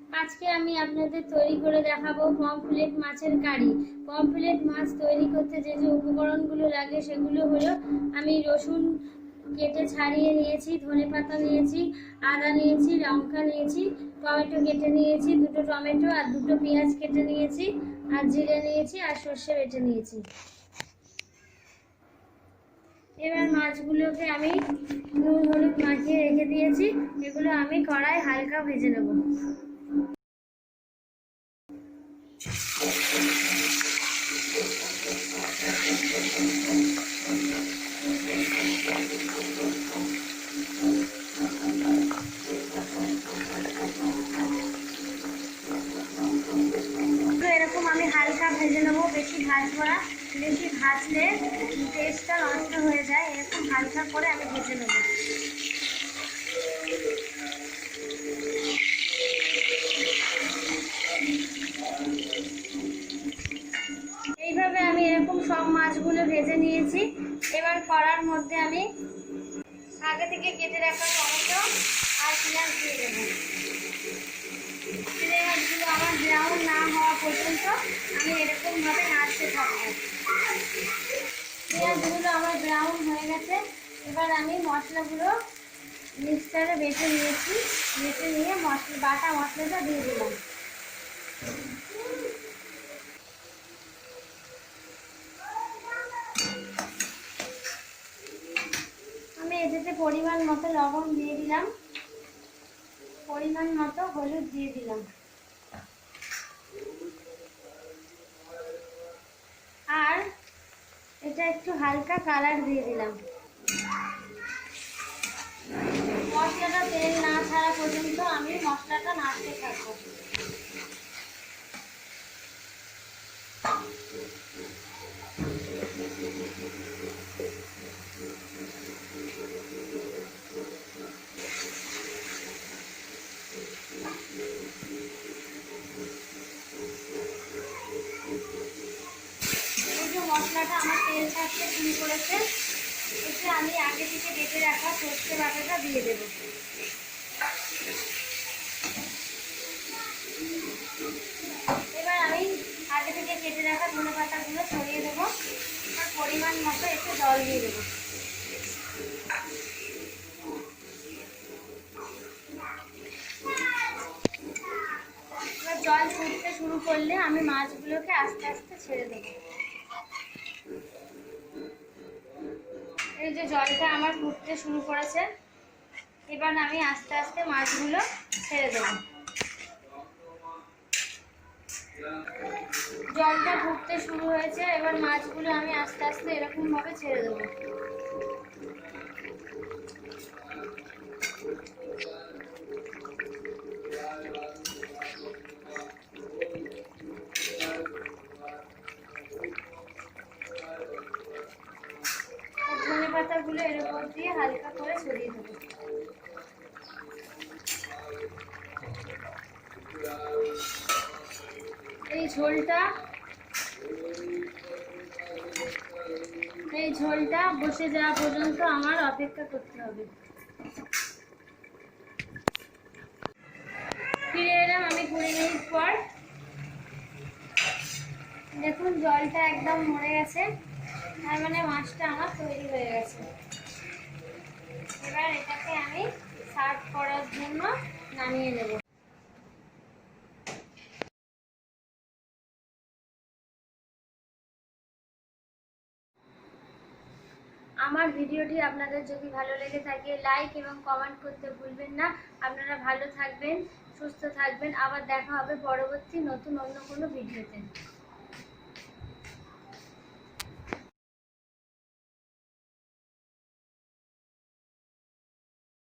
আজকে আমি আপনাদের তৈরি করে দেখাবো পমফ্রেট মাছের কারি। পমফ্রেট মাছ তৈরি করতে যে যে উপকরণগুলো লাগে সেগুলো হলো, আমি রসুন কেটে ছাড়িয়ে নিয়েছি, ধনেপাতা নিয়েছি, আদা নিয়েছি, লঙ্কা নিয়েছি, টমেটো কেটে নিয়েছি, দুটো টমেটো আর দুটো পেঁয়াজ কেটে নিয়েছি, আর জিরে নিয়েছি আর সর্ষে বেটে নিয়েছি। এবার মাছগুলোকে আমি নুন হলুদ মাখিয়ে রেখে দিয়েছি, এগুলো আমি কড়ায় হালকা ভেজে নেব। এরকম আমি হালকা ভেজে নেবো, বেশি ভাজবো না, বেশি ভাজলে টেস্টটা নষ্ট হয়ে যায়। এরকম হালকা করে আমি ভেজে নেব। এইভাবে আমি এরকম সব মাছগুলো ভেজে নিয়েছি। এবার কড়ার মধ্যে আমি আগে থেকে কেটে রাখা টমেটো আর পেঁয়াজ দিয়ে দেবো। পেঁয়াজগুলো আমার ব্রাউন না হওয়া পর্যন্ত আমি এরকমভাবে নাড়তে থাকবো। পেঁয়াজগুলো আমার ব্রাউন হয়ে গেছে। এবার আমি মশলাগুলো মিক্সচারে বেটে নিয়েছি, বেটে নিয়ে বাটা মশলাটা দিয়ে দিলাম। আমি এটাতে পরিমাণ মতো লবণ দিয়ে দিলাম, পরিমাণ মতো হলুদ দিয়ে দিলাম, আর এটা একটু হালকা কালার দিয়ে দিলাম। মশলাটা তেল না ছাড়া পর্যন্ত আমি মশলাটা নাড়তে থাকবো। মশলাটা আমার তেল ছাড়তে শুরু করেছে, এতে আমি আগে থেকে বেটে রাখা সর্ষে বাটাটা দিয়ে দেব। এবার আমি আগে থেকে কেটে রাখা ধনেপাতাগুলো ছড়িয়ে দেবো, আর পরিমাণ মতো একটু জল দিয়ে দেবো। এবার জল ফুটতে শুরু করলে আমি মাছগুলোকে আস্তে আস্তে ছেড়ে দেবো। এই যে জলটা আমার ফুটতে শুরু করেছে, এবার আমি আস্তে আস্তে মাছগুলো ছেড়ে দেবো। জলটা ফুটতে শুরু হয়েছে, এবার মাছগুলো আমি আস্তে আস্তে এরকম ভাবে ছেড়ে দেবো। ধনেপাতাগুলো এর উপর দিয়ে হালকা করে ছড়িয়ে দেবো। এই ঝোলটা বসে যাওয়া পর্যন্ত আমার অপেক্ষা করতে হবে। ফিরে এলাম আমি 20 মিনিট পর। দেখুন জলটা একদম মরে গেছে, তার মানে মাছটা আমার তৈরি হয়ে গেছে। এবার এটাকে আমি সার্ভ করার জন্য নামিয়ে নেব। আমার ভিডিওটি আপনাদের যদি ভালো লেগে থাকে লাইক এবং কমেন্ট করতে ভুলবেন না। আপনারা ভালো থাকবেন, সুস্থ থাকবেন। আবার দেখা হবে পরবর্তী নতুন অন্য কোনো ভিডিওতে।